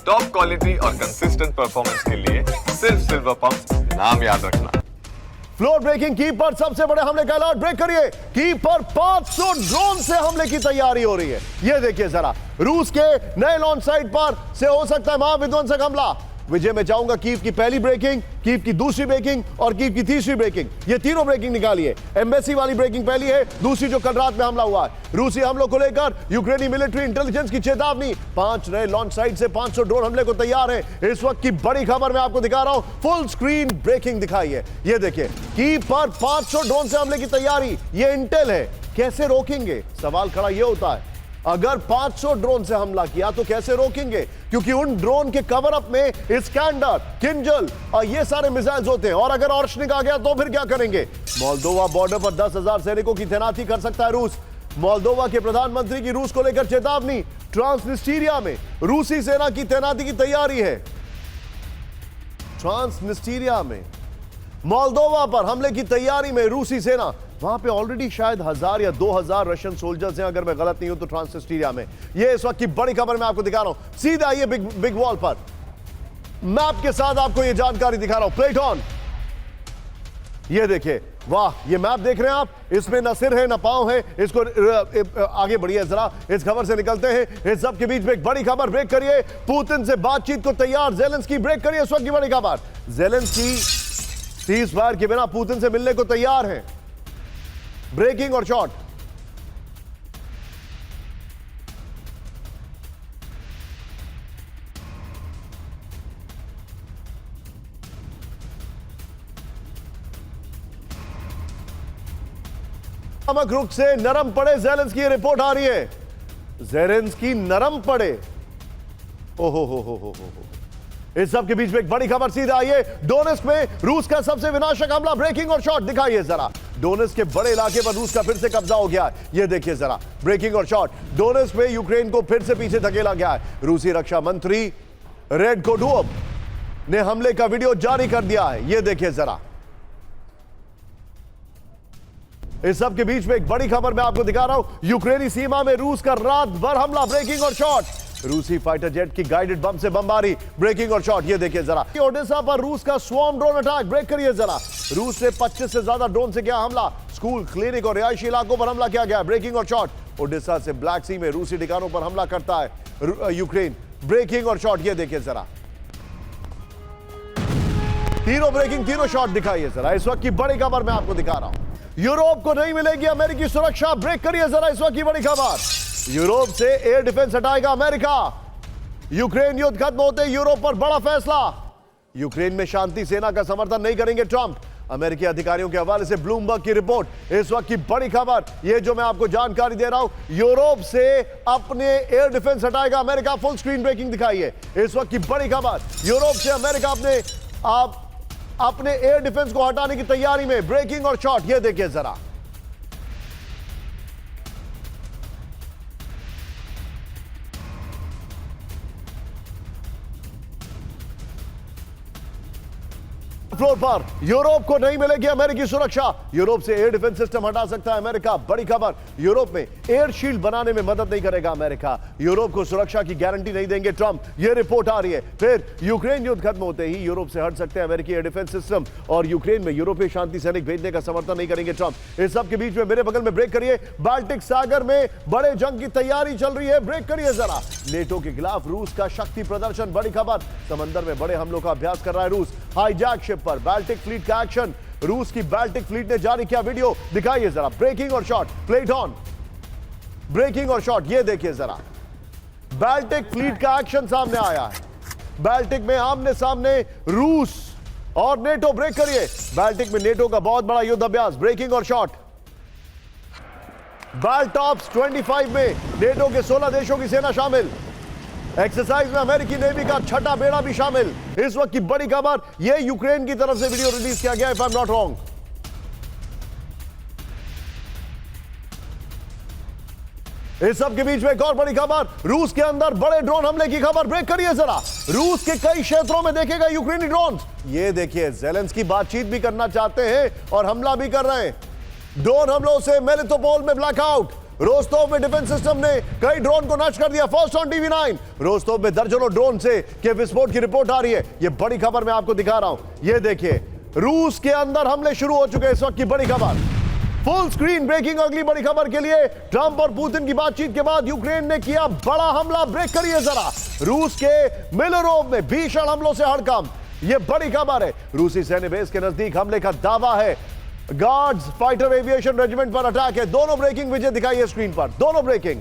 Top quality और consistent performance के लिए सिर्फ सिल्वर पंप नाम याद रखना। फ्लोर ब्रेकिंग कीपर सबसे बड़े हमले का अलर्ट ब्रेक करिए। कीपर 500 ड्रोन से हमले की तैयारी हो रही है। यह देखिए जरा, रूस के नए लॉन्च साइट पर से हो सकता है महाविध्वंसक हमला। विजय में चाहूंगा कीव की पहली ब्रेकिंग, कीव की दूसरी ब्रेकिंग और कीव की तीसरी ब्रेकिंग, ये तीनों ब्रेकिंग निकाली है। एम्बेसी वाली ब्रेकिंग पहली है, दूसरी जो कल रात में हमला हुआ है। रूसी हमलों को लेकर यूक्रेनी मिलिट्री इंटेलिजेंस की चेतावनी। 5 नए लॉन्च साइट से 500 ड्रोन हमले को तैयार है। इस वक्त की बड़ी खबर मैं आपको दिखा रहा हूं, फुल स्क्रीन ब्रेकिंग दिखाई है। ये देखिए, कीव पर 500 ड्रोन से हमले की तैयारी। ये इंटेल है, कैसे रोकेंगे? सवाल खड़ा यह होता है, अगर 500 ड्रोन से हमला किया तो कैसे रोकेंगे? क्योंकि उन ड्रोन के कवर अप में इस्कैंडर, किंजल और ये सारे मिसाइल्स होते हैं। और अगर ऑर्शनिक आ गया तो फिर क्या करेंगे? मोल्दोवा बॉर्डर पर 10,000 सैनिकों की तैनाती कर सकता है रूस। मोल्दोवा के प्रधानमंत्री की रूस को लेकर चेतावनी। ट्रांसनिस्ट्रिया में रूसी सेना की तैनाती की तैयारी है। ट्रांसनिस्ट्रिया में मोल्दोवा पर हमले की तैयारी में रूसी सेना। वहां पे ऑलरेडी शायद 1000 या 2000 रशियन सोल्जर्स हैं, अगर मैं गलत नहीं हूं तो ट्रांसनिस्ट्रिया में। ये इस वक्त की बड़ी खबर मैं आपको दिखा रहा हूं। सीधा आइए बिग वॉल पर, मैप के साथ आपको ये जानकारी दिखा रहा हूं। Plate on. ये देखिए, वाह, ये मैप देख रहे हैं आप, इसमें न सिर है न पांव है। इसको आगे बढ़िए जरा, इस खबर से निकलते हैं। इस सब के बीच में एक बड़ी खबर ब्रेक करिए। पुतिन से बातचीत को तैयार जेलेंस्की। ब्रेक करिए इस वक्त की बड़ी खबर। जेलेंस्की सीज फायर के बिना पुतिन से मिलने को तैयार है। ब्रेकिंग और शॉट। नमक रुख से नरम पड़े जेलेंस्की, रिपोर्ट आ रही है। जेलेंस्की नरम पड़े। ओहो हो। इस सब के बीच में एक बड़ी खबर सीधा आइए। डोनेस्क में रूस का सबसे विनाशक हमला। ब्रेकिंग और शॉट दिखाइए जरा। डोनेस्क के बड़े इलाके पर रूस का फिर से कब्जा हो गया है। ये देखिए जरा, ब्रेकिंग और शॉट। डोनेस्क में यूक्रेन को फिर से पीछे धकेला गया है। रूसी रक्षा मंत्री रेडकोडुओव ने हमले का वीडियो जारी कर दिया है। ये देखिए जरा। इस सब के बीच में एक बड़ी खबर मैं आपको दिखा रहा हूं। यूक्रेनी सीमा में रूस का रात भर हमला। ब्रेकिंग और शॉट। रूसी फाइटर जेट की गाइडेड बम से बमबारी। ब्रेकिंग और शॉट। ये देखिए जरा, ओडेसा पर रूस का स्वॉर्म ड्रोन अटैक। ब्रेक करिए जरा। रूस से 25 से ज्यादा ड्रोन से किया हमला। स्कूल, क्लिनिक और रिहायशी इलाकों पर हमला किया गया। ब्रेकिंग और शॉट। ओडेसा से ब्लैक सी में रूसी ठिकानों पर हमला करता है यूक्रेन। ब्रेकिंग और शॉट। ये देखिए जरा, तीनों ब्रेकिंग, तीनों शॉट दिखाइए जरा। इस वक्त की बड़ी खबर मैं आपको दिखा रहा हूं। यूरोप को नहीं मिलेगी अमेरिकी सुरक्षा। ब्रेक करिए जरा, इस वक्त की बड़ी खबर। यूरोप से एयर डिफेंस हटाएगा अमेरिका। यूक्रेन युद्ध खत्म होते यूरोप पर बड़ा फैसला। यूक्रेन में शांति सेना का समर्थन नहीं करेंगे ट्रंप। अमेरिकी अधिकारियों के हवाले से ब्लूमबर्ग की रिपोर्ट। इस वक्त की बड़ी खबर, यह जो मैं आपको जानकारी दे रहा हूं, यूरोप से अपने एयर डिफेंस हटाएगा अमेरिका। फुल स्क्रीन ब्रेकिंग दिखाइए। इस वक्त की बड़ी खबर, यूरोप से अमेरिका अपने एयर डिफेंस को हटाने की तैयारी में। ब्रेकिंग और शॉट। यह देखिए जरा। फ्लोर पर यूरोप को नहीं मिलेगी अमेरिकी सुरक्षा। यूरोप से एयर डिफेंस सिस्टम हटा सकता है अमेरिका। बड़ी खबर, यूरोप में एयर शील्ड बनाने में मदद नहीं करेगा अमेरिका। यूरोप को सुरक्षा की गारंटी नहीं देंगे ट्रंप। यह रिपोर्ट आ रही है। फिर यूक्रेन युद्ध खत्म होते ही यूरोप से हट सकते हैं अमेरिकी एयर डिफेंस सिस्टम। और यूक्रेन में यूरोपीय शांति सैनिक भेजने का समर्थन नहीं करेंगे ट्रंप। इस सब के बीच में मेरे बगल में ब्रेक करिए। बाल्टिक सागर में बड़े जंग की तैयारी चल रही है। ब्रेक करिए जरा। नेटो के खिलाफ रूस का शक्ति प्रदर्शन। बड़ी खबर, समंदर में बड़े हमलों का अभ्यास कर रहा है रूस। हाईजैक शिप पर बाल्टिक फ्लीट का एक्शन। रूस की बाल्टिक फ्लीट ने जारी किया वीडियो। दिखाइए जरा। ब्रेकिंग और शॉट। Plate on. ब्रेकिंग और शॉट। ये देखिए जरा, बाल्टिक फ्लीट का एक्शन सामने आया है। बाल्टिक में आमने सामने रूस और नेटो। ब्रेक करिए। बाल्टिक में नेटो का बहुत बड़ा युद्ध अभ्यास। ब्रेकिंग और शॉट। बाल्टॉप्स 25 में नेटो के 16 देशों की सेना शामिल। एक्सरसाइज में अमेरिकी नेवी का 6ठा बेड़ा भी शामिल। इस वक्त की बड़ी खबर, यह यूक्रेन की तरफ से वीडियो रिलीज किया गया, if I am not wrong. इस सब के बीच में एक और बड़ी खबर, रूस के अंदर बड़े ड्रोन हमले की खबर। ब्रेक करिए जरा। रूस के कई क्षेत्रों में देखेगा यूक्रेनी ड्रोन। ये देखिए, जेलेंस्की बातचीत भी करना चाहते हैं और हमला भी कर रहे हैं। ड्रोन हमलों से मेलिटोपोल में ब्लैकआउट। रोस्तोव में डिफेंस सिस्टम ने कई ड्रोन को नष्ट कर दिया। फर्स्ट ऑन टीवी9, रोस्तोव में दर्जनों ड्रोन से के विस्फोट की रिपोर्ट आ रही है। ये बड़ी खबर मैं आपको दिखा रहा हूं। ये देखिए, रूस के अंदर हमले शुरू हो चुके हैं। इस वक्त की बड़ी खबर, फुल स्क्रीन ब्रेकिंग अगली बड़ी खबर के लिए। ट्रंप और पुतिन की बातचीत के बाद यूक्रेन ने किया बड़ा हमला। ब्रेक करिए जरा, रूस के मिलोरोव में भीषण हमलों से हड़कंप। यह बड़ी खबर है। रूसी सैन्य बेस के नजदीक हमले का दावा है। गार्ड्स फाइटर एविएशन रेजिमेंट पर अटैक है। दोनों ब्रेकिंग विजय दिखाई है स्क्रीन पर, दोनों ब्रेकिंग।